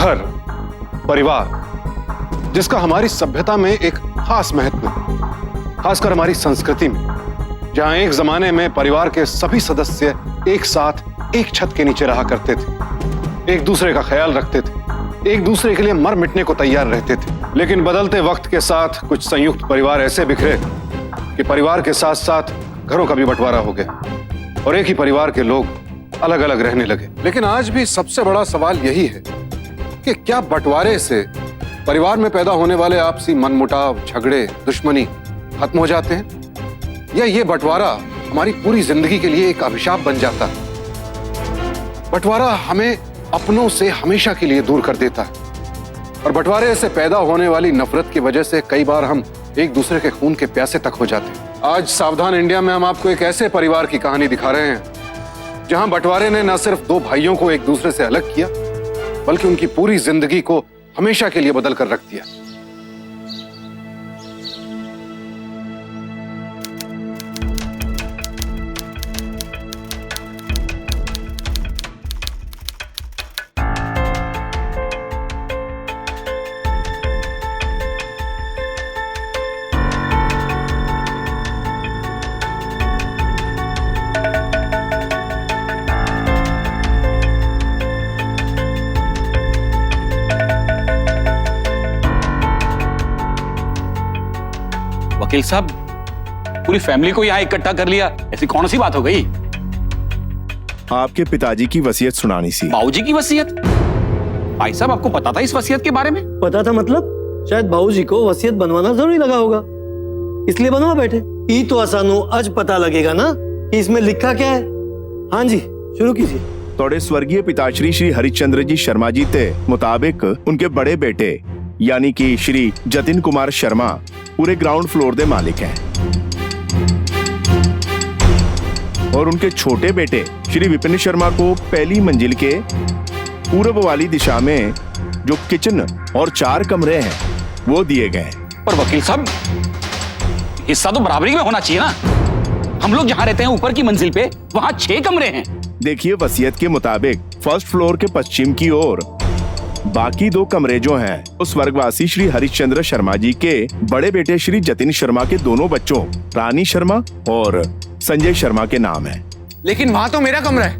घर, परिवार, जिसका हमारी सभ्यता में एक खास महत्व है, खासकर हमारी संस्कृति में, जहां एक जमाने में परिवार के सभी सदस्य एक साथ एक छत के नीचे रहा करते थे, एक दूसरे का ख्याल रखते थे, एक दूसरे के लिए मर मिटने को तैयार रहते थे। लेकिन बदलते वक्त के साथ कुछ संयुक्त परिवार ऐसे बिखरे कि परिवार के साथ साथ घरों का भी बंटवारा हो गया और एक ही परिवार के लोग अलग अलग रहने लगे। लेकिन आज भी सबसे बड़ा सवाल यही है कि क्या बंटवारे से परिवार में पैदा होने वाले आपसी मनमुटाव, झगड़े, दुश्मनी खत्म हो जाते हैं, या ये बंटवारा हमारी पूरी जिंदगी के लिए एक अभिशाप बन जाता है? बंटवारा हमें अपनों से हमेशा के लिए दूर कर देता है और बंटवारे से पैदा होने वाली नफरत की वजह से कई बार हम एक दूसरे के खून के प्यासे तक हो जाते हैं। आज सावधान इंडिया में हम आपको एक ऐसे परिवार की कहानी दिखा रहे हैं जहां बंटवारे ने न सिर्फ दो भाइयों को एक दूसरे से अलग किया, बल्कि उनकी पूरी जिंदगी को हमेशा के लिए बदल कर रख दिया। वकील साहब, पूरी फैमिली को यहाँ इकट्ठा कर लिया, ऐसी कौन सी बात हो गई? आपके पिताजी की वसीयत सुनानी सी। बाबूजी की वसीयत? भाई साहब, आपको पता था इस वसीयत के बारे में? पता था मतलब? शायद बाबूजी को वसीयत बनवाना जरूरी लगा होगा, इसलिए बनवा बैठे। ई तो आसानो आज पता लगेगा ना कि इसमें लिखा क्या है। हाँ जी, शुरू कीजिए। तोड़े स्वर्गीय पिताश्री श्री हरिश्चंद्र जी शर्मा जी के मुताबिक उनके बड़े बेटे यानी कि श्री जतिन कुमार शर्मा पूरे ग्राउंड फ्लोर के मालिक हैं और उनके छोटे बेटे श्री विपिन शर्मा को पहली मंजिल के पूर्व वाली दिशा में जो किचन और 4 कमरे हैं वो दिए गए। पर वकील साहब, हिस्सा तो बराबरी में होना चाहिए ना। हम लोग जहाँ रहते हैं ऊपर की मंजिल पे, वहाँ 6 कमरे हैं। देखिए, वसीयत के मुताबिक फर्स्ट फ्लोर के पश्चिम की ओर बाकी 2 कमरे जो हैं वो स्वर्गवासी श्री हरिश्चंद्र शर्मा जी के बड़े बेटे श्री जतिन शर्मा के दोनों बच्चों रानी शर्मा और संजय शर्मा के नाम है। लेकिन वहां तो मेरा कमरा है,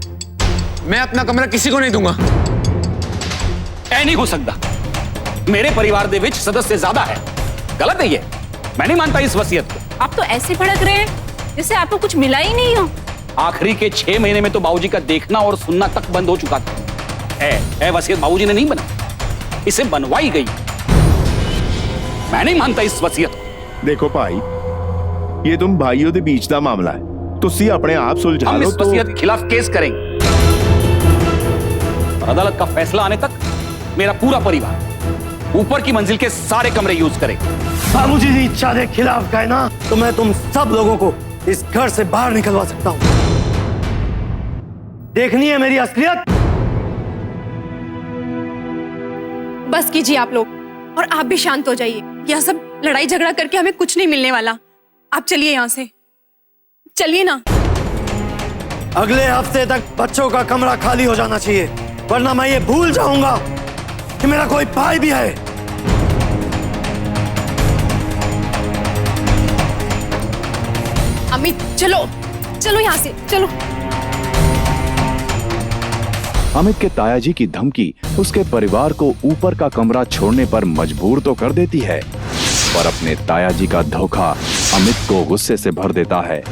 मैं अपना कमरा किसी को नहीं दूंगा। ऐ नहीं हो सकता, मेरे परिवार दे विच सदस्य ज्यादा है। गलत है ये, मैं नहीं मानता इस वसीयत को। आप तो ऐसे भड़क रहे हैं जैसे आपको कुछ मिला ही नहीं हो। आखिरी के 6 महीने में तो बाबूजी का देखना और सुनना तक बंद हो चुका था। है वसीयत बाबूजी ने नहीं बना, इसे बनवाई गई। मैं नहीं मानता इस वसीयत को। देखो भाई, ये तुम भाइयों के बीच का मामला है, तुसी अपने आप सुलझा हम लो। इस वसीयत के खिलाफ केस करेंगे और अदालत का फैसला आने तक मेरा पूरा परिवार ऊपर की मंजिल के सारे कमरे यूज करेगा। बाबूजी की इच्छा के खिलाफ गए ना तो मैं तुम सब लोगों को इस घर से बाहर निकलवा सकता हूँ। देखनी है मेरी असलियत? बस कीजिए आप लोग, और आप भी शांत हो जाइए। यह सब लड़ाई झगड़ा करके हमें कुछ नहीं मिलने वाला। आप चलिए यहाँ से, चलिए ना। अगले हफ्ते तक बच्चों का कमरा खाली हो जाना चाहिए, वरना मैं ये भूल जाऊंगा कि मेरा कोई भाई भी है। अमित, चलो चलो यहाँ से, चलो। अमित के तायाजी की धमकी उसके परिवार को ऊपर का कमरा छोड़ने पर मजबूर तो कर देती है, पर अपने तायाजी का धोखा अमित को गुस्से से भर देता है।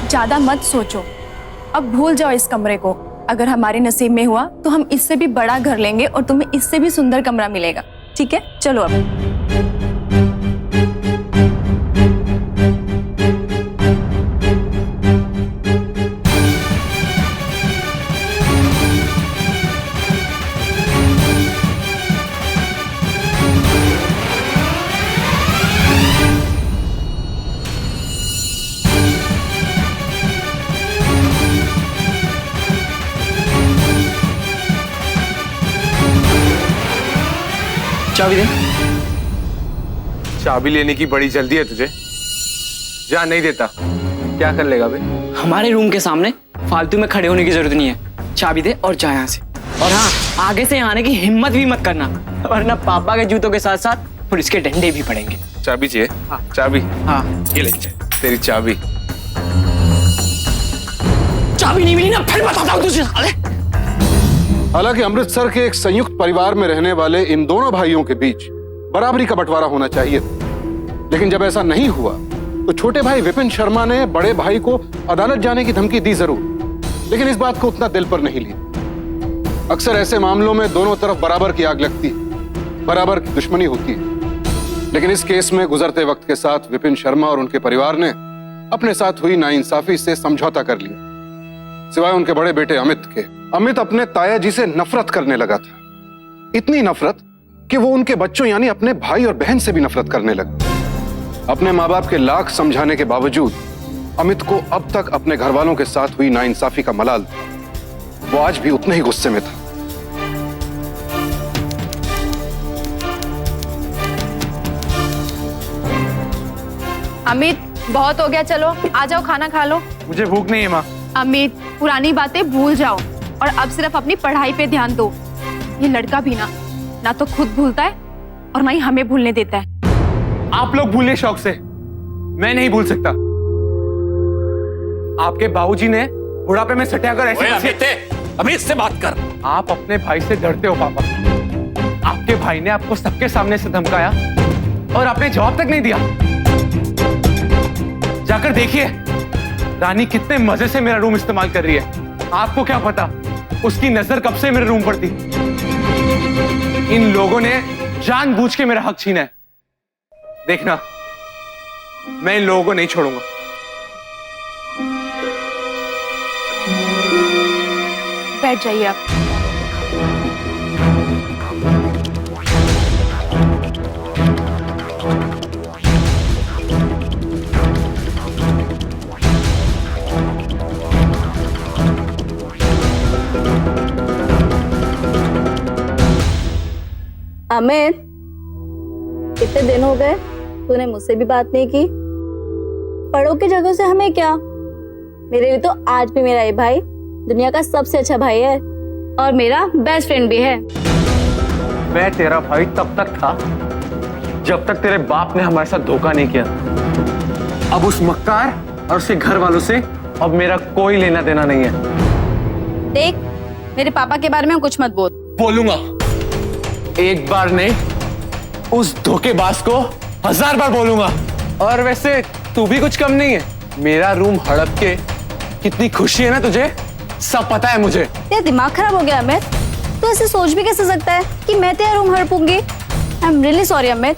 ज्यादा मत सोचो, अब भूल जाओ इस कमरे को। अगर हमारे नसीब में हुआ तो हम इससे भी बड़ा घर लेंगे और तुम्हें इससे भी सुंदर कमरा मिलेगा। ठीक है, चलो अब। चाबी दे। चाबी लेने की बड़ी जल्दी है तुझे? जा, नहीं देता। क्या कर लेगा बे? हमारे रूम के सामने फालतू में खड़े होने की जरूरत नहीं है। चाबी दे और जा यहाँ से। और हाँ, आगे से यहाँ आने की हिम्मत भी मत करना, वरना पापा के जूतों के साथ साथ पुलिस के डंडे भी पड़ेंगे। चाबी चाहिए? हाँ। चाबी? हाँ, ये ले तेरी चाबी। चाबी नहीं मिली ना, फिर बताता हूँ तुझे साले। हालांकि अमृतसर के एक संयुक्त परिवार में रहने वाले इन दोनों भाइयों के बीच बराबरी का बंटवारा होना चाहिए, लेकिन जब ऐसा नहीं हुआ तो छोटे भाई विपिन शर्मा ने बड़े भाई को अदालत जाने की धमकी दी जरूर, लेकिन इस बात को उतना दिल पर नहीं लिया। अक्सर ऐसे मामलों में दोनों तरफ बराबर की आग लगती है, बराबर की दुश्मनी होती है, लेकिन इस केस में गुजरते वक्त के साथ विपिन शर्मा और उनके परिवार ने अपने साथ हुई नाइंसाफी से समझौता कर लिया, सिवाय उनके बड़े बेटे अमित के। अमित अपने ताया जी से नफरत करने लगा था, इतनी नफरत कि वो उनके बच्चों यानी अपने भाई और बहन से भी नफरत करने लगा। अपने माँ बाप के लाख समझाने के बावजूद अमित को अब तक अपने घर वालों के साथ हुई नाइंसाफी का मलाल था। वो आज भी उतने ही गुस्से में था। अमित, बहुत हो गया, चलो आ जाओ, खाना खा लो। मुझे भूख नहीं है माँ। अमित, पुरानी बातें भूल जाओ और अब सिर्फ अपनी पढ़ाई पे ध्यान दो। ये लड़का भी ना तो खुद भूलता है और ना ही हमें भूलने देता है। आप लोग भूले शौक से, मैं नहीं भूल सकता। आपके बाबूजी ने बुढ़ापे में सटियाकर अमित से बात कर। आप अपने भाई से डरते हो पापा। आपके भाई ने आपको सबके सामने से धमकाया और आपने जवाब तक नहीं दिया। जाकर देखिए रानी कितने मजे से मेरा रूम इस्तेमाल कर रही है। आपको क्या पता उसकी नजर कब से मेरे रूम पर थी। इन लोगों ने जानबूझ के मेरा हक छीना है। देखना, मैं इन लोगों को नहीं छोड़ूंगा। बैठ जाइए आप। अमित, कितने दिन हो गए तूने मुझसे भी बात नहीं की। पढ़ो की जगह से हमें क्या, मेरे लिए तो आज भी मेरा ये भाई दुनिया का सबसे अच्छा भाई है और मेरा बेस्ट फ्रेंड भी है। मैं तेरा भाई तब तक था जब तक तेरे बाप ने हमारे साथ धोखा नहीं किया। अब उस मक्कार और उसके घर वालों से अब मेरा कोई लेना देना नहीं है। देख, मेरे पापा के बारे में कुछ मत बोल। बोलूंगा, एक बार नहीं, उस धोखेबाज को 1000 बार बोलूंगा। और वैसे तू भी कुछ कम नहीं है। मेरा रूम हड़प के कितनी खुशी है ना तुझे, सब पता है मुझे। तेरा दिमाग खराब हो गया अमित, तो ऐसे सोच भी कैसे सकता है कि मैं तेरा रूम हड़पूंगी। I am really sorry Amit,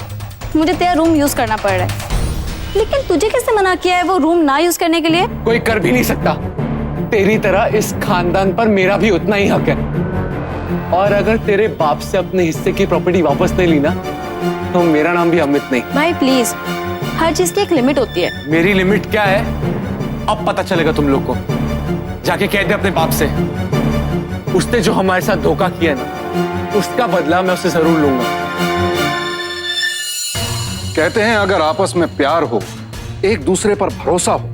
मुझे तेरा रूम यूज करना पड़ रहा है, लेकिन तुझे किसने मना किया है वो रूम ना यूज करने के लिए? कोई कर भी नहीं सकता। तेरी तरह इस खानदान पर मेरा भी उतना ही हक है। और अगर तेरे बाप से अपने हिस्से की प्रॉपर्टी वापस नहीं ली ना, तो मेरा नाम भी अमित नहीं। भाई प्लीज, हर चीज की एक लिमिट होती है। मेरी लिमिट क्या है अब पता चलेगा तुम लोग को। जाके कह दे अपने बाप से, उसने जो हमारे साथ धोखा किया ना, उसका बदला मैं उससे जरूर लूंगा। कहते हैं अगर आपस में प्यार हो, एक दूसरे पर भरोसा हो,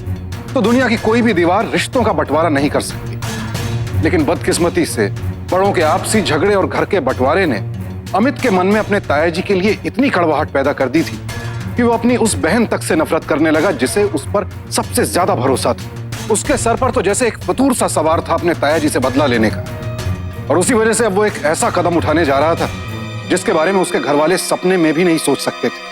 तो दुनिया की कोई भी दीवार रिश्तों का बंटवारा नहीं कर सकती। लेकिन बदकिस्मती से बड़ों के आपसी झगड़े और घर के बंटवारे ने अमित के मन में अपने ताया जी के लिए इतनी कड़वाहट पैदा कर दी थी कि वो अपनी उस बहन तक से नफरत करने लगा जिसे उस पर सबसे ज्यादा भरोसा था। उसके सर पर तो जैसे एक फतूर सा सवार था अपने ताया जी से बदला लेने का, और उसी वजह से अब वो एक ऐसा कदम उठाने जा रहा था जिसके बारे में उसके घर वाले सपने में भी नहीं सोच सकते थे।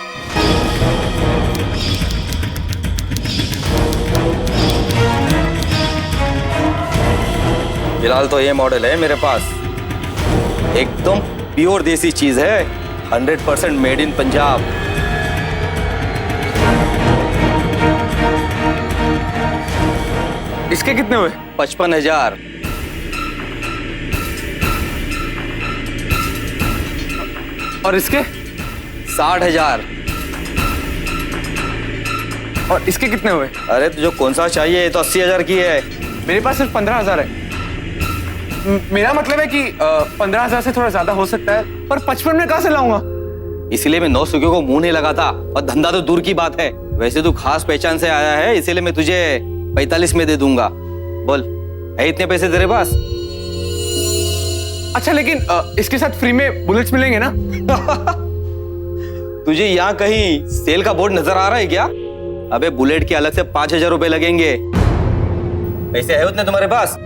फिलहाल तो ये मॉडल है मेरे पास, एकदम प्योर देसी चीज है, 100% मेड इन पंजाब। इसके कितने हुए? 55,000। और इसके? 60,000। और इसके कितने हुए? अरे तुझे कौन सा चाहिए? ये तो 80,000 की है। मेरे पास सिर्फ 15,000 है। मेरा मतलब है कि 15,000 से थोड़ा ज्यादा हो सकता है, पर 55 में कहां से लाऊंगा? इसीलिए मैं 9 सुखियों को मुंह नहीं लगाता, और धंधा तो दूर की बात है। वैसे तू खास पहचान से आया है, इसीलिए मैं तुझे 45 में दे दूंगा। बोल, है इतने पैसे तेरे पास? अच्छा, लेकिन इसके साथ फ्री में बुलेट्स मिलेंगे ना? तुझे यहाँ कहीं सेल का बोर्ड नजर आ रहा है क्या? अबे बुलेट के अलग से 5000 रुपए लगेंगे। पैसे है उतने तुम्हारे पास?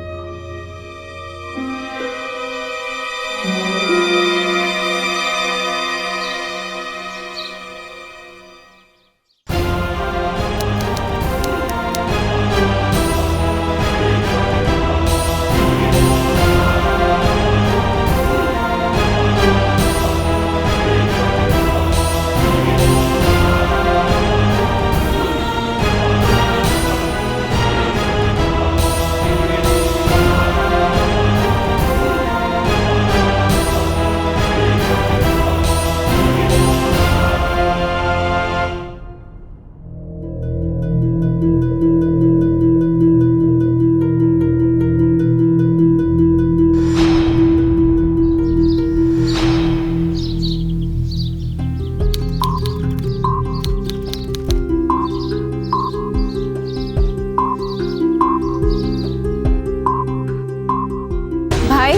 भाई,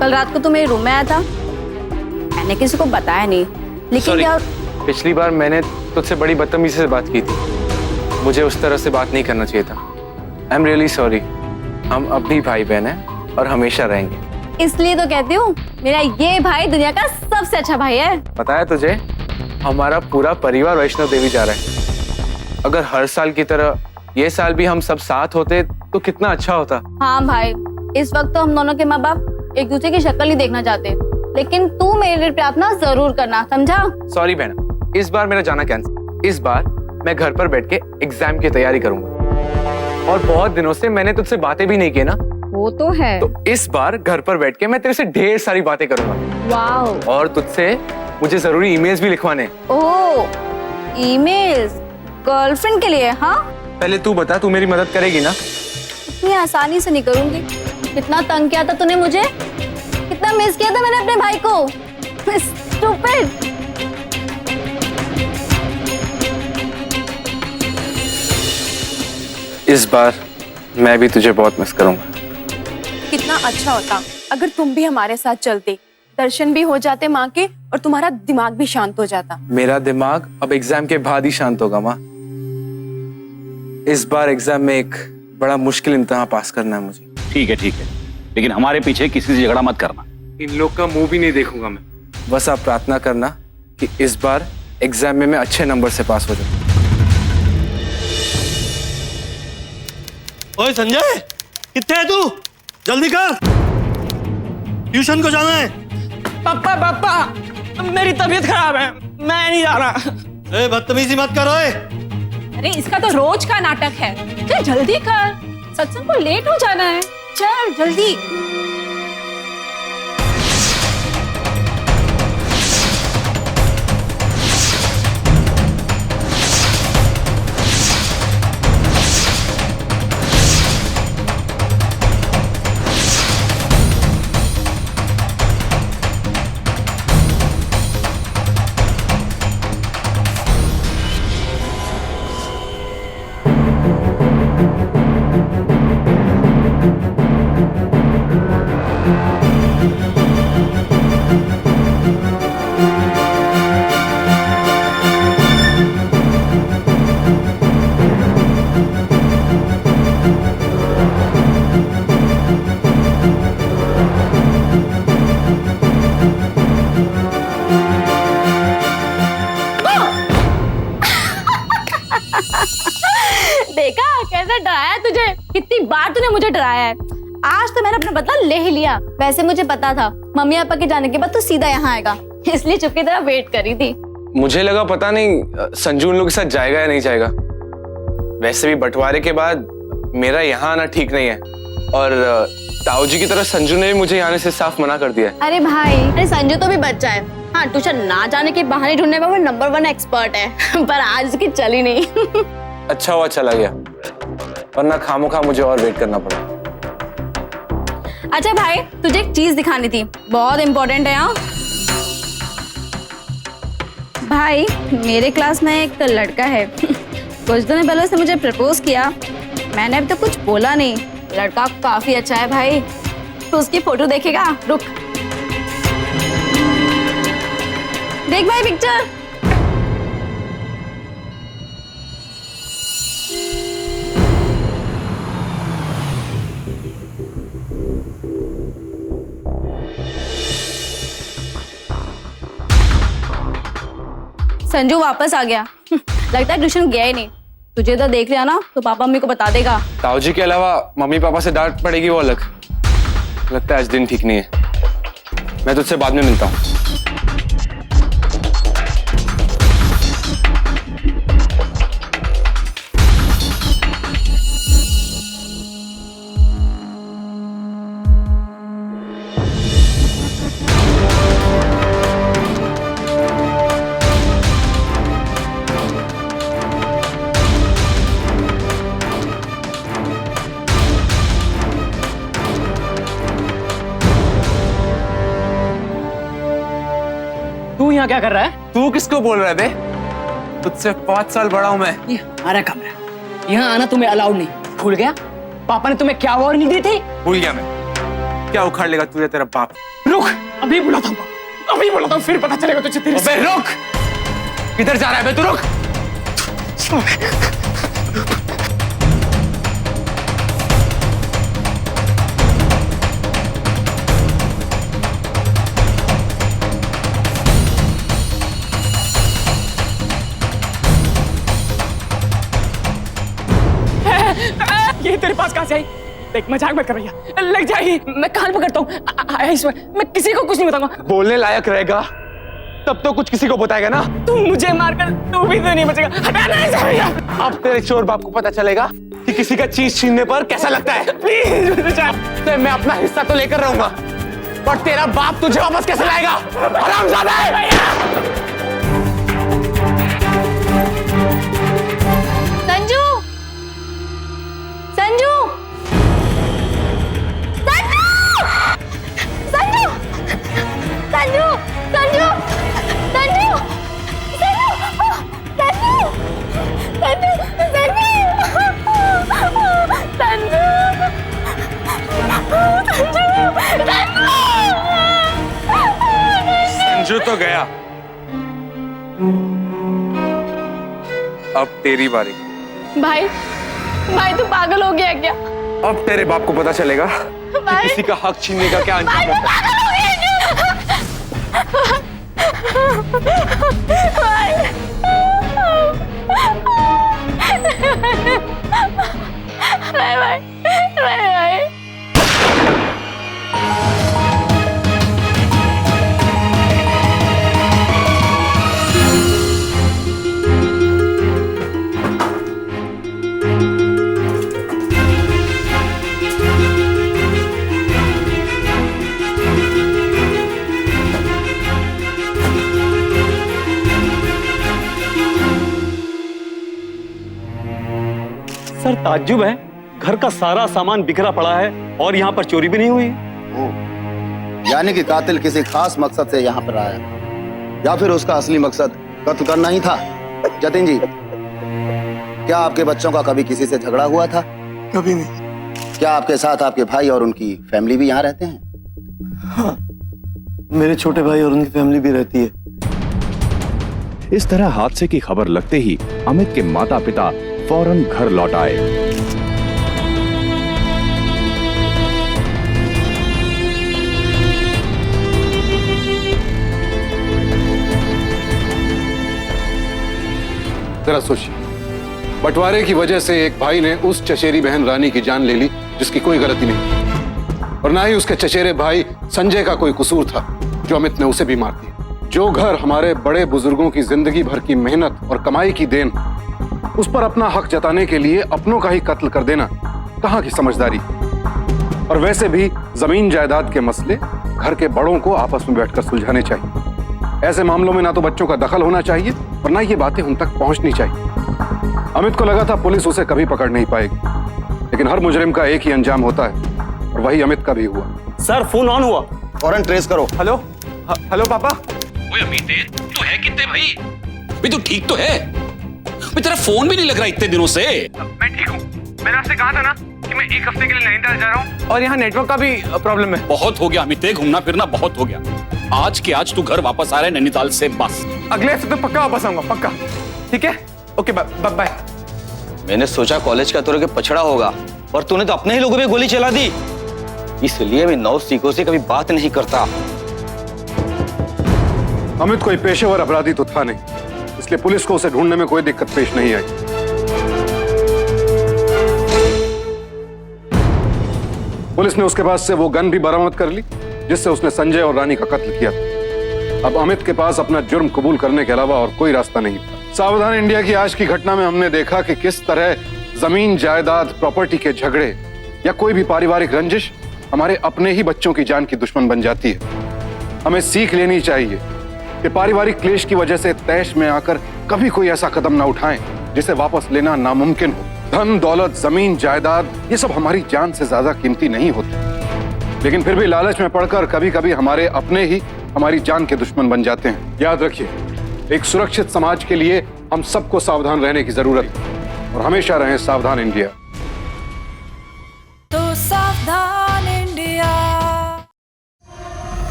कल रात को तू मेरे रूम में आया था, मैंने किसी को बताया नहीं, लेकिन Sorry, क्या पिछली बार मैंने तुझसे बड़ी बदतमीजी से बात की थी। मुझे उस तरह से बात नहीं करना चाहिए था। आई एम रियली सॉरी। हम अब भी भाई बहन हैं और हमेशा रहेंगे। इसलिए तो कहती हूँ, मेरा ये भाई दुनिया का सबसे अच्छा भाई है। पता है तुझे, हमारा पूरा परिवार वैष्णव देवी जा रहा है। अगर हर साल की तरह ये साल भी हम सब साथ होते तो कितना अच्छा होता। हाँ भाई, इस वक्त तो हम दोनों के माँ बाप एक दूसरे की शक्ल ही देखना चाहते, लेकिन तू मेरे लिए प्रार्थना जरूर करना, समझा? सॉरी बहना, इस बार मेरा जाना कैंसिल। इस बार मैं घर पर बैठ के एग्जाम की तैयारी करूंगा, और बहुत दिनों से मैंने तुझसे बातें भी नहीं की ना। वो तो है। तो इस बार घर पर बैठ के मैं तेरे से ढेर सारी बातें करूंगा। वाओ। और तुझसे मुझे जरूरी ईमेल्स भी लिखवाने। ओह, ईमेल्स गर्लफ्रेंड के लिए? हाँ, पहले तू बता, तू मेरी मदद करेगी ना? इतनी आसानी से नहीं करूंगी। कितना तंग किया था तूने मुझे, कितना मिस किया था मैंने अपने भाई को। स्टूपिड। इस बार मैं भी तुझे बहुत मिस करूंगा। कितना अच्छा होता अगर तुम भी हमारे साथ चलते, दर्शन भी हो जाते माँ के और तुम्हारा दिमाग भी शांत हो जाता। मेरा दिमाग अब एग्जाम के बाद ही शांत होगा माँ। इस बार एग्जाम में एक बड़ा मुश्किल इम्तिहान पास करना है मुझे। ठीक है, लेकिन हमारे पीछे किसी से झगड़ा मत करना। इन लोग का मुंह भी नहीं देखूंगा मैं। बस आप प्रार्थना करना कि इस बार एग्जाम में मैं अच्छे नंबर से पास हो जाऊं। ओए संजय, कितने है तू? जल्दी कर, ट्यूशन को जाना है। पापा, मेरी तबीयत खराब है, मैं नहीं जा रहा। बदतमीजी मत करो। अरे इसका तो रोज का नाटक है। चल जल्दी कर, सत्संग को लेट हो जाना है। चल जल्दी। देखा कैसे डराया तुझे? कितनी बार तूने मुझे डराया है। आज तो मैंने अपना बदला ले ही लिया। वैसे मुझे पता था मम्मी पापा के जाने के बाद तू सीधा यहाँ आएगा, इसलिए चुप की तरह वेट करी थी। मुझे लगा पता नहीं संजू उन लोग के साथ जाएगा या नहीं जाएगा। वैसे भी बंटवारे के बाद मेरा यहाँ आना ठीक नहीं है, और ताऊ जी की तरह संजू ने भी मुझे आने से साफ मना कर दिया है। अरे भाई, अरे संजू तो भी बच्चा है। हाँ, ट्यूशन ना जाने के बहाने ढूंढने में वो नंबर 1 एक्सपर्ट है, पर आज उसकी चली नहीं। अच्छा हुआ चला गया, वरना खामोखा मुझे और वेट करना पड़ा। अच्छा भाई, तुझे एक चीज दिखानी थी, बहुत इंपॉर्टेंट है। हाँ, भाई मेरे क्लास में एक लड़का है कुछ दिन पहले उसने मुझे प्रपोज किया। मैंने अभी तो कुछ बोला नहीं। लड़का काफी अच्छा है भाई, तो उसकी फोटो देखेगा? रुक, देख भाई पिक्चर। संजू वापस आ गया। लगता है ट्यूशन गया ही नहीं। तुझे तो देख लिया ना तो पापा मम्मी को बता देगा। ताऊ जी के अलावा मम्मी पापा से डांट पड़ेगी वो अलग। लगता है आज दिन ठीक नहीं है। मैं तुझसे बाद में मिलता हूँ। तू यहाँ क्या कर रहा है? तू किसको बोल रहा है बे? तुझसे 5 साल बड़ा हूं मैं। ये हमारा कमरा है, यहाँ आना तुम्हें अलाउड नहीं। भूल गया? पापा ने तुम्हें क्या वार्निंग दी थी? भूल गया मैं। क्या उखाड़ लेगा तुझे तेरा बाप? रुक, अभी बुलाता हूँ, अभी बुलाता हूँ, फिर पता चलेगा तुझे। तेरे अबे रुक! किधर जा रहा है बे तू? रुक! ये तेरे पास कहाँ से आई? देख मजाक मत कर भैया, लग जाएगी। मैं कान पकड़ता हूँ इसमें। मैं किसी को कुछ नहीं बताऊंगा। बोलने लायक रहेगा तब तो कुछ किसी को बताएगा ना। तू मुझे मारकर तू भी तो नहीं बचेगा। हटाना है इसे भैया। अब तेरे चोर बाप को पता चलेगा कि किसी का चीज छीनने पर कैसा लगता है। प्लीज तो मैं अपना हिस्सा तो लेकर रहूंगा, पर तेरा बाप तुझे वापस कैसे लाएगा? हरामजादा है भैया। संजू, संजू, संजू, संजू, संजू, संजू, संजू, संजू, संजू तो गया, अब तेरी बारी। भाई, भाई तू पागल हो गया क्या? अब तेरे बाप को पता चलेगा कि किसी का हक छीनने का क्या अंजाम होता है। पागल हो गया क्या? भाई, भाई। सर ताज्जुब है, घर का सारा सामान बिखरा पड़ा है और यहाँ पर चोरी भी नहीं हुई। यानी कि कातिल किसी खास मकसद से यहाँ पर आया, या फिर उसका असली मकसद कत्ल करना ही था। जतिन जी, क्या आपके बच्चों का कभी किसी से झगड़ा हुआ था? कभी नहीं। क्या आपके साथ आपके भाई और उनकी फैमिली भी यहाँ रहते हैं? हाँ, मेरे छोटे भाई और उनकी फैमिली भी रहती है। इस तरह हादसे की खबर लगते ही अमित के माता पिता फौरन घर लौट आए। जरा सोचिए, बंटवारे की वजह से एक भाई ने उस चचेरी बहन रानी की जान ले ली जिसकी कोई गलती नहीं, और ना ही उसके चचेरे भाई संजय का कोई कसूर था जो अमित ने उसे भी मार दिया। जो घर हमारे बड़े बुजुर्गों की जिंदगी भर की मेहनत और कमाई की देन, उस पर अपना हक जताने के लिए अपनों का ही कत्ल कर देना कहाँ की समझदारी। और वैसे भी जमीन जायदाद के मसले घर के बड़ों को आपस में बैठकर सुलझाने चाहिए। ऐसे मामलों में ना तो बच्चों का दखल होना चाहिए और ना ये बातें उन तक पहुंचनी चाहिए। अमित को लगा था पुलिस उसे कभी पकड़ नहीं पाएगी, लेकिन हर मुजरिम का एक ही अंजाम होता है और वही अमित का भी हुआ। सर फोन ऑन हुआ, फौरन ट्रेस करो। हेलो, हेलो पापा। ओए अबे अमित तू है कितने भाई? भाई तू ठीक तो है? भाई तेरा फोन भी नहीं लग रहा इतने दिनों से। मैं ठीक हूँ। मैंने आपसे कहा था ना कि मैं एक हफ्ते के लिए नैनीताल जा रहा हूँ और यहाँ नेटवर्क का भी प्रॉब्लम है। बहुत हो गया अमित, घूमना फिरना बहुत हो गया। आज के आज तू घर वापस आ रहा है नैनीताल से, बस। अगले हफ्ते तो पक्का वापस आऊंगा, पक्का। ठीक है, ओके, बाय बाय। मैंने सोचा कॉलेज का तुझे पछड़ा होगा और तूने तो अपने ही लोगों पे गोली चला दी। इसलिए मैं 9 सीखों से कभी बात नहीं करता। अमित कोई पेशेवर अपराधी तो था नहीं, इसलिए पुलिस को उसे ढूंढने में कोई दिक्कत पेश नहीं आई। पुलिस ने उसके पास से वो गन भी बरामद कर ली जिससे उसने संजय और रानी का कत्ल किया था। अब अमित के पास अपना जुर्म कबूल करने के अलावा और कोई रास्ता नहीं था। सावधान इंडिया की आज की घटना में हमने देखा कि किस तरह जमीन जायदाद, प्रॉपर्टी के झगड़े या कोई भी पारिवारिक रंजिश हमारे अपने ही बच्चों की जान की दुश्मन बन जाती है। हमें सीख लेनी चाहिए कि पारिवारिक क्लेश की वजह से तैश में आकर कभी कोई ऐसा कदम ना उठाएं जिसे वापस लेना नामुमकिन हो। धन दौलत, जमीन जायदाद, ये सब हमारी जान से ज्यादा कीमती नहीं होते, लेकिन फिर भी लालच में पड़कर कभी कभी हमारे अपने ही हमारी जान के दुश्मन बन जाते हैं। याद रखिए, एक सुरक्षित समाज के लिए हम सबको सावधान रहने की जरूरत है और हमेशा रहें सावधान इंडिया। तो सावधान